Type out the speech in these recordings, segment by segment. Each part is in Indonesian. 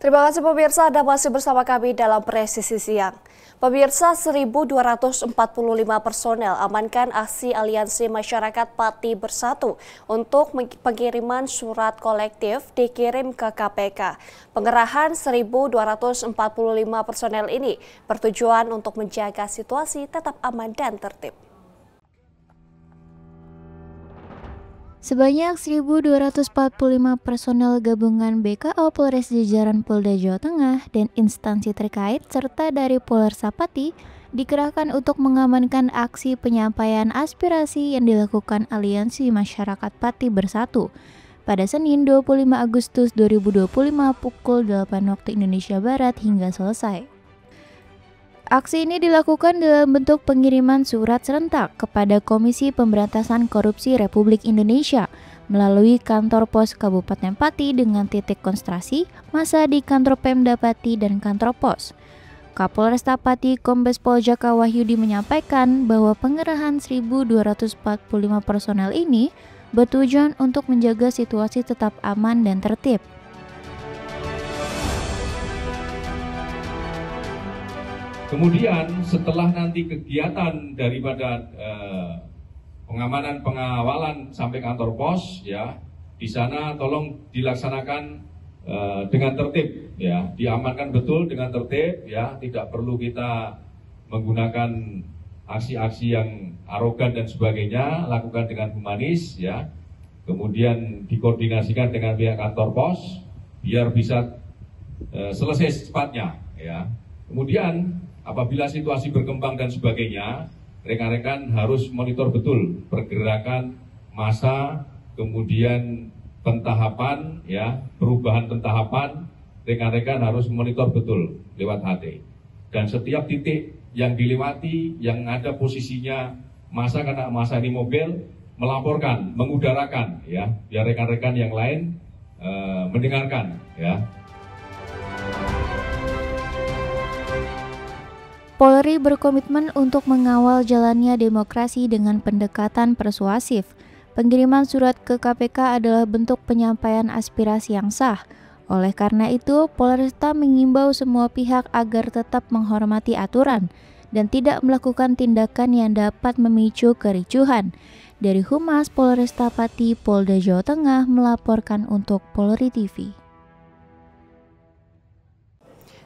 Terima kasih pemirsa, Anda masih bersama kami dalam Presisi Siang. Pemirsa, 1.245 personel amankan aksi Aliansi Masyarakat Pati Bersatu untuk pengiriman surat kolektif dikirim ke KPK. Pengerahan 1.245 personel ini bertujuan untuk menjaga situasi tetap aman dan tertib. Sebanyak 1.245 personel gabungan BKO Polres jajaran Polda Jawa Tengah dan instansi terkait serta dari Polres Pati dikerahkan untuk mengamankan aksi penyampaian aspirasi yang dilakukan Aliansi Masyarakat Pati Bersatu pada Senin 25 Agustus 2025 pukul 8 waktu Indonesia Barat hingga selesai. Aksi ini dilakukan dalam bentuk pengiriman surat serentak kepada Komisi Pemberantasan Korupsi Republik Indonesia melalui kantor pos Kabupaten Pati dengan titik konsentrasi massa di kantor Pemda Pati dan kantor pos. Kapolresta Pati Kombes Pol Jaka Wahyudi menyampaikan bahwa pengerahan 1.245 personel ini bertujuan untuk menjaga situasi tetap aman dan tertib. Kemudian setelah nanti kegiatan daripada pengamanan pengawalan sampai kantor pos, ya di sana tolong dilaksanakan dengan tertib, ya diamankan betul dengan tertib, ya tidak perlu kita menggunakan aksi-aksi yang arogan dan sebagainya, lakukan dengan humanis, ya kemudian dikoordinasikan dengan pihak kantor pos biar bisa selesai secepatnya, ya kemudian apabila situasi berkembang dan sebagainya, rekan-rekan harus monitor betul pergerakan massa, kemudian pentahapan, ya perubahan pentahapan, rekan-rekan harus monitor betul lewat HT. Dan setiap titik yang dilewati, yang ada posisinya massa, karena massa ini mobil, melaporkan, mengudarakan, ya biar rekan-rekan yang lain mendengarkan, ya. Polri berkomitmen untuk mengawal jalannya demokrasi dengan pendekatan persuasif. Pengiriman surat ke KPK adalah bentuk penyampaian aspirasi yang sah. Oleh karena itu, Polresta mengimbau semua pihak agar tetap menghormati aturan dan tidak melakukan tindakan yang dapat memicu kericuhan. Dari Humas Polresta Pati, Polda Jawa Tengah melaporkan untuk Polri TV.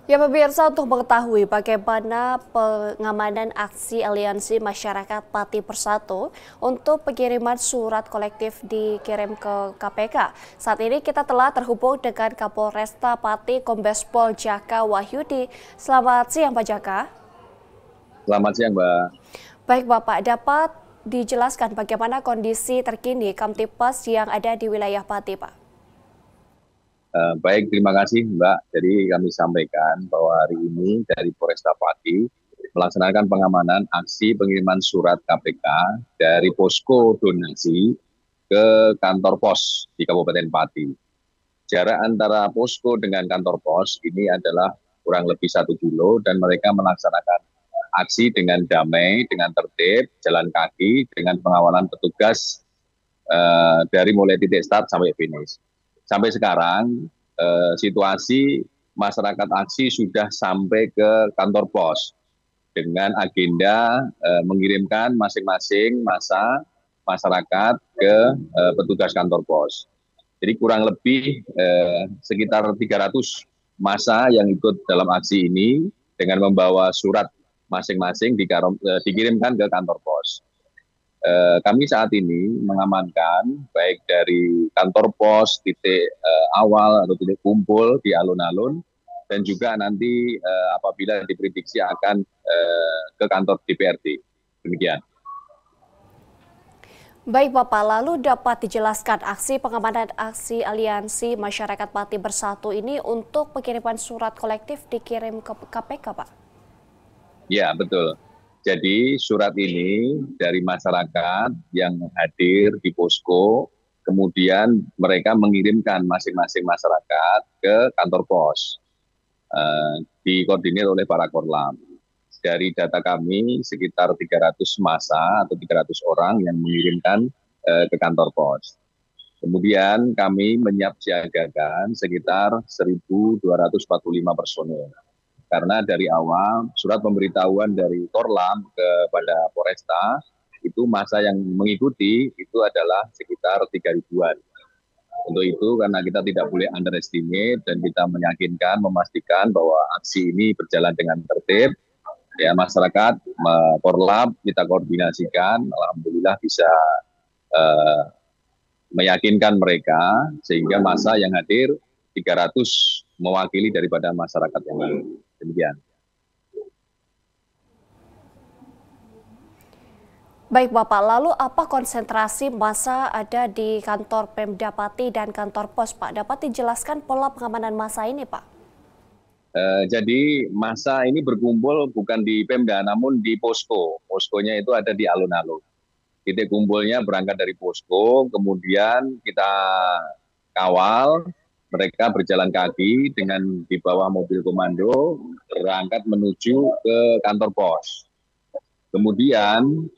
Ya pemirsa, untuk mengetahui bagaimana pengamanan aksi Aliansi Masyarakat Pati Bersatu untuk pengiriman surat kolektif dikirim ke KPK. Saat ini kita telah terhubung dengan Kapolresta Pati Kombes Pol Jaka Wahyudi. Selamat siang Pak Jaka. Selamat siang Mbak. Baik Bapak, dapat dijelaskan bagaimana kondisi terkini Kamtipmas yang ada di wilayah Pati Pak? Baik, terima kasih Mbak. Jadi kami sampaikan bahwa hari ini dari Polresta Pati melaksanakan pengamanan aksi pengiriman surat KPK dari posko donasi ke kantor pos di Kabupaten Pati. Jarak antara posko dengan kantor pos ini adalah kurang lebih 1 kilo dan mereka melaksanakan aksi dengan damai, dengan tertib, jalan kaki, dengan pengawalan petugas dari mulai titik start sampai finish. Sampai sekarang situasi masyarakat aksi sudah sampai ke kantor pos dengan agenda mengirimkan masing-masing massa masyarakat ke petugas kantor pos. Jadi kurang lebih sekitar 300 massa yang ikut dalam aksi ini dengan membawa surat masing-masing dikirimkan ke kantor pos. Kami saat ini mengamankan baik dari kantor pos, titik awal atau titik kumpul di alun-alun, dan juga nanti apabila diprediksi akan ke kantor DPRD. Demikian. Baik Bapak, lalu dapat dijelaskan aksi pengamanan aksi Aliansi Masyarakat Pati Bersatu ini untuk pengiriman surat kolektif dikirim ke KPK Pak? Ya, betul. Jadi surat ini dari masyarakat yang hadir di posko, kemudian mereka mengirimkan masing-masing masyarakat ke kantor pos, dikoordinir oleh para korlam. Dari data kami sekitar 300 massa atau 300 orang yang mengirimkan ke kantor pos. Kemudian kami menyiapsiagakan sekitar 1.245 personel. Karena dari awal surat pemberitahuan dari Korlam kepada Polresta, itu masa yang mengikuti itu adalah sekitar 3.000-an. Untuk itu karena kita tidak boleh underestimate dan kita meyakinkan, memastikan bahwa aksi ini berjalan dengan tertib, ya masyarakat, Korlap kita koordinasikan, alhamdulillah bisa meyakinkan mereka sehingga masa yang hadir 300 mewakili daripada masyarakat yang lain. Demikian. Baik Bapak, lalu apa konsentrasi massa ada di kantor Pemda Pati dan kantor pos Pak? Dapat dijelaskan pola pengamanan massa ini Pak? Jadi massa ini berkumpul bukan di Pemda namun di posko. Poskonya itu ada di alun-alun. Titik kumpulnya berangkat dari posko, kemudian kita kawal, mereka berjalan kaki dengan di bawah mobil komando, berangkat menuju ke kantor pos. Kemudian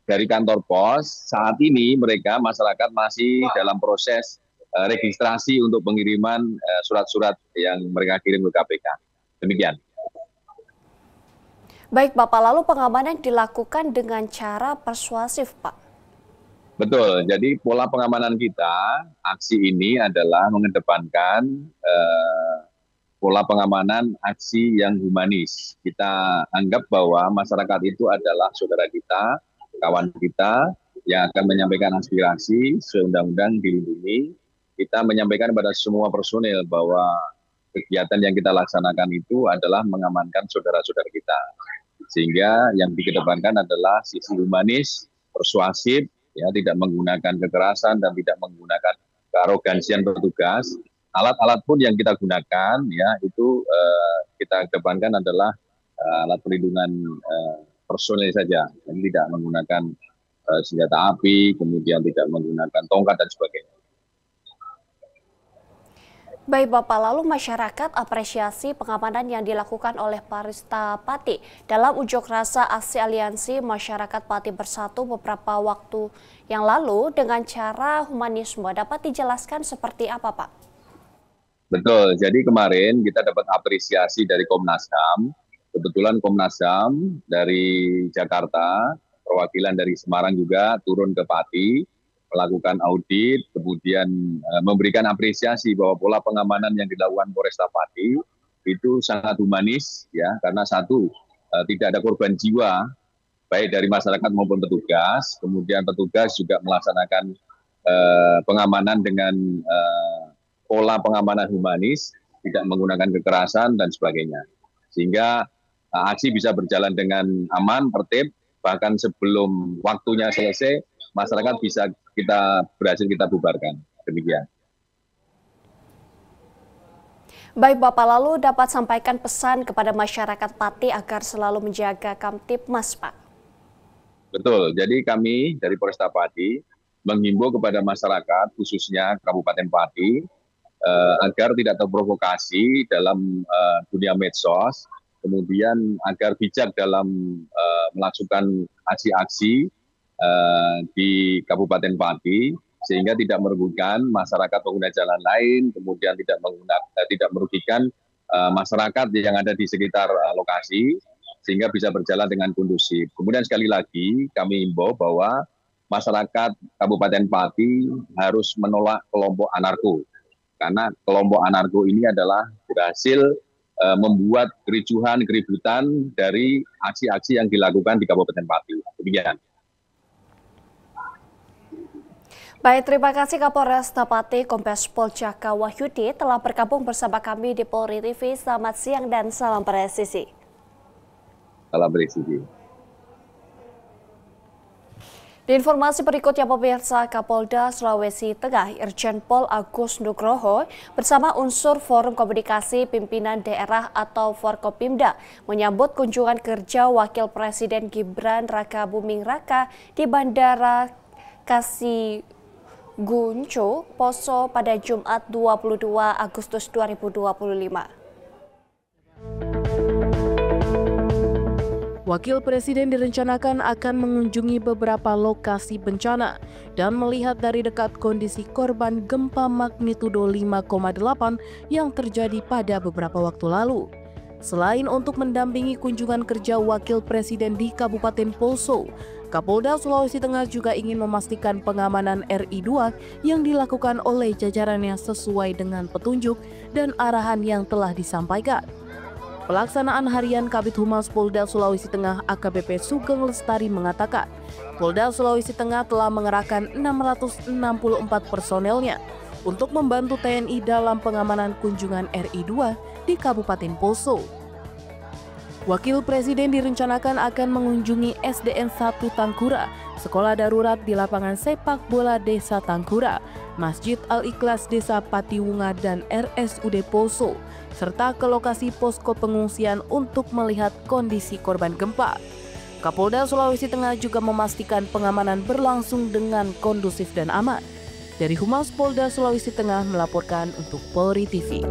dari kantor pos, saat ini mereka, masyarakat masih dalam proses registrasi untuk pengiriman surat-surat yang mereka kirim ke KPK. Demikian. Baik Bapak, lalu pengamanan dilakukan dengan cara persuasif Pak? Betul, jadi pola pengamanan kita, aksi ini adalah mengedepankan pola pengamanan aksi yang humanis. Kita anggap bahwa masyarakat itu adalah saudara kita, kawan kita, yang akan menyampaikan aspirasi seundang-undang dilindungi. Kita menyampaikan kepada semua personil bahwa kegiatan yang kita laksanakan itu adalah mengamankan saudara-saudara kita. Sehingga yang dikedepankan adalah sisi humanis, persuasif, ya, tidak menggunakan kekerasan dan tidak menggunakan kearogansian petugas. Alat-alat pun yang kita gunakan, ya, itu kita kedepankan adalah alat perlindungan personil saja. Jadi tidak menggunakan senjata api, kemudian tidak menggunakan tongkat dan sebagainya. Baik Bapak, lalu masyarakat apresiasi pengamanan yang dilakukan oleh Polresta Pati dalam unjuk rasa aksi aliansi Masyarakat Pati Bersatu beberapa waktu yang lalu dengan cara humanisme. Dapat dijelaskan seperti apa Pak? Betul, jadi kemarin kita dapat apresiasi dari Komnas HAM. Kebetulan Komnas HAM dari Jakarta, perwakilan dari Semarang juga turun ke Pati, melakukan audit, kemudian memberikan apresiasi bahwa pola pengamanan yang dilakukan Polresta Pati itu sangat humanis, ya, karena satu, tidak ada korban jiwa, baik dari masyarakat maupun petugas, kemudian petugas juga melaksanakan pengamanan dengan pola pengamanan humanis, tidak menggunakan kekerasan dan sebagainya. Sehingga aksi bisa berjalan dengan aman, tertib, bahkan sebelum waktunya selesai, masyarakat bisa berhasil kita bubarkan. Demikian. Baik Bapak, lalu dapat sampaikan pesan kepada masyarakat Pati agar selalu menjaga Kamtipmas Pak? Betul, jadi kami dari Polresta Pati menghimbau kepada masyarakat, khususnya Kabupaten Pati, agar tidak terprovokasi dalam dunia medsos, kemudian agar bijak dalam melakukan aksi-aksi di Kabupaten Pati, sehingga tidak merugikan masyarakat pengguna jalan lain, kemudian tidak merugikan masyarakat yang ada di sekitar lokasi, sehingga bisa berjalan dengan kondusif. Kemudian sekali lagi kami himbau bahwa masyarakat Kabupaten Pati harus menolak kelompok anarko, karena kelompok anarko ini adalah berhasil membuat keributan dari aksi-aksi yang dilakukan di Kabupaten Pati. Demikian. Baik, terima kasih Kapolresta Pati Kombes Pol Jaka Wahyudi telah bergabung bersama kami di Polri TV. Selamat siang dan salam presisi. Salam presisi. Di informasi berikutnya pemirsa, Kapolda Sulawesi Tengah Irjen Pol Agus Nugroho bersama unsur Forum Komunikasi Pimpinan Daerah atau Forkopimda menyambut kunjungan kerja Wakil Presiden Gibran Raka Buming Raka di Bandara Kasiguncuk, Poso pada Jumat 22 Agustus 2025. Wakil Presiden direncanakan akan mengunjungi beberapa lokasi bencana dan melihat dari dekat kondisi korban gempa magnitudo 5,8 yang terjadi pada beberapa waktu lalu. Selain untuk mendampingi kunjungan kerja Wakil Presiden di Kabupaten Poso, Kapolda Sulawesi Tengah juga ingin memastikan pengamanan RI2 yang dilakukan oleh jajarannya sesuai dengan petunjuk dan arahan yang telah disampaikan. Pelaksanaan harian Kabid Humas Polda Sulawesi Tengah AKBP Sugeng Lestari mengatakan, Polda Sulawesi Tengah telah mengerahkan 664 personelnya untuk membantu TNI dalam pengamanan kunjungan RI2 di Kabupaten Poso. Wakil Presiden direncanakan akan mengunjungi SDN 1 Tangkura, sekolah darurat di lapangan sepak bola Desa Tangkura, Masjid Al-Ikhlas Desa Patiwunga dan RSUD Poso, serta ke lokasi posko pengungsian untuk melihat kondisi korban gempa. Kapolda Sulawesi Tengah juga memastikan pengamanan berlangsung dengan kondusif dan aman. Dari Humas Polda Sulawesi Tengah melaporkan untuk Polri TV.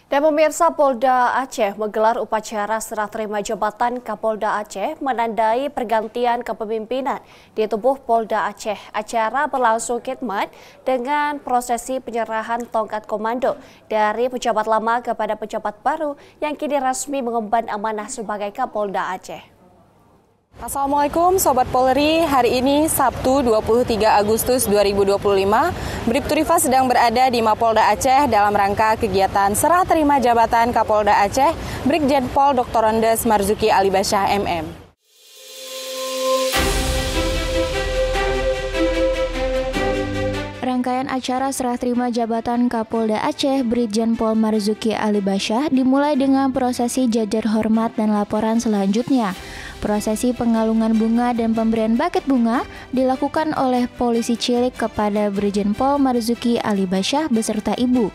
Dan pemirsa, Polda Aceh menggelar upacara serah terima jabatan Kapolda Aceh menandai pergantian kepemimpinan di tubuh Polda Aceh. Acara berlangsung khidmat dengan prosesi penyerahan tongkat komando dari pejabat lama kepada pejabat baru yang kini resmi mengemban amanah sebagai Kapolda Aceh. Assalamualaikum Sobat Polri, hari ini Sabtu 23 Agustus 2025, Bribtu Rifa sedang berada di Mapolda Aceh dalam rangka kegiatan serah terima jabatan Kapolda Aceh, Brigjen Pol Dr. Andes Marzuki Alibasyah MM. Rangkaian acara serah terima jabatan Kapolda Aceh Brigjen Pol Marzuki Alibasyah dimulai dengan prosesi jajar hormat dan laporan selanjutnya. Prosesi pengalungan bunga dan pemberian buket bunga dilakukan oleh polisi cilik kepada Brigjen Pol Marzuki Alibasyah beserta ibu.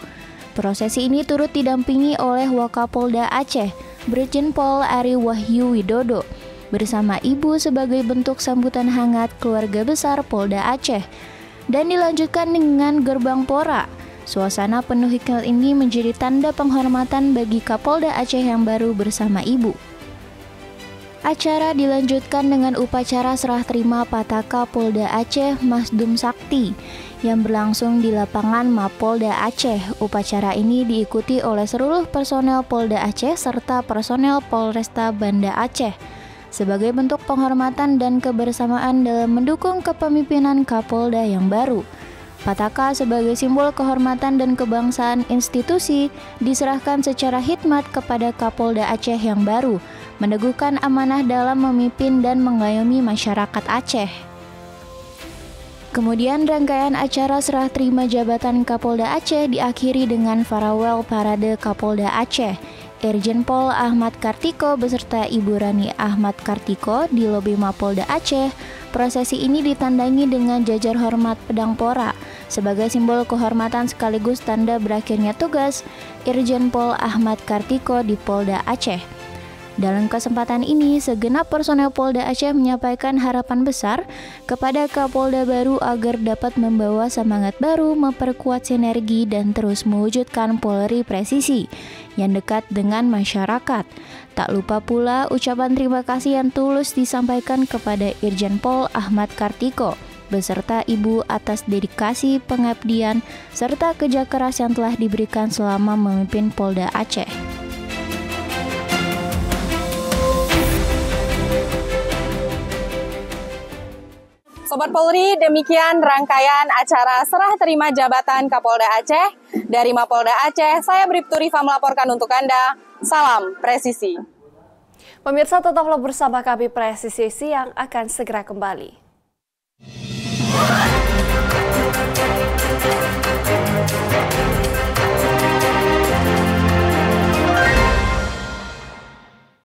Prosesi ini turut didampingi oleh Wakapolda Aceh, Brigjen Pol Ari Wahyu Widodo, bersama ibu sebagai bentuk sambutan hangat keluarga besar Polda Aceh. Dan dilanjutkan dengan gerbang pora. Suasana penuh hikmat ini menjadi tanda penghormatan bagi Kapolda Aceh yang baru bersama ibu. Acara dilanjutkan dengan upacara serah terima Pataka Polda Aceh Masdum Sakti yang berlangsung di lapangan Mapolda Aceh. Upacara ini diikuti oleh seluruh personel Polda Aceh serta personel Polresta Banda Aceh sebagai bentuk penghormatan dan kebersamaan dalam mendukung kepemimpinan Kapolda yang baru. Pataka sebagai simbol kehormatan dan kebangsaan institusi diserahkan secara khidmat kepada Kapolda Aceh yang baru, meneguhkan amanah dalam memimpin dan mengayomi masyarakat Aceh. Kemudian rangkaian acara serah terima jabatan Kapolda Aceh diakhiri dengan farewell parade Kapolda Aceh. Irjen Pol Ahmad Kartiko beserta Ibu Rani Ahmad Kartiko di lobi Mapolda Aceh. Prosesi ini ditandangi dengan jajar hormat pedang pora sebagai simbol kehormatan sekaligus tanda berakhirnya tugas Irjen Pol Ahmad Kartiko di Polda Aceh. Dalam kesempatan ini, segenap personel Polda Aceh menyampaikan harapan besar kepada Kapolda baru agar dapat membawa semangat baru, memperkuat sinergi, dan terus mewujudkan Polri presisi yang dekat dengan masyarakat. Tak lupa pula ucapan terima kasih yang tulus disampaikan kepada Irjen Pol Ahmad Kartiko beserta ibu atas dedikasi, pengabdian, serta kerja keras yang telah diberikan selama memimpin Polda Aceh. Sobat Polri, demikian rangkaian acara serah terima jabatan Kapolda Aceh. Dari Mapolda Aceh, saya Bribtu Rifa melaporkan untuk Anda. Salam presisi. Pemirsa, tetaplah bersama kami Presisi Siang akan segera kembali.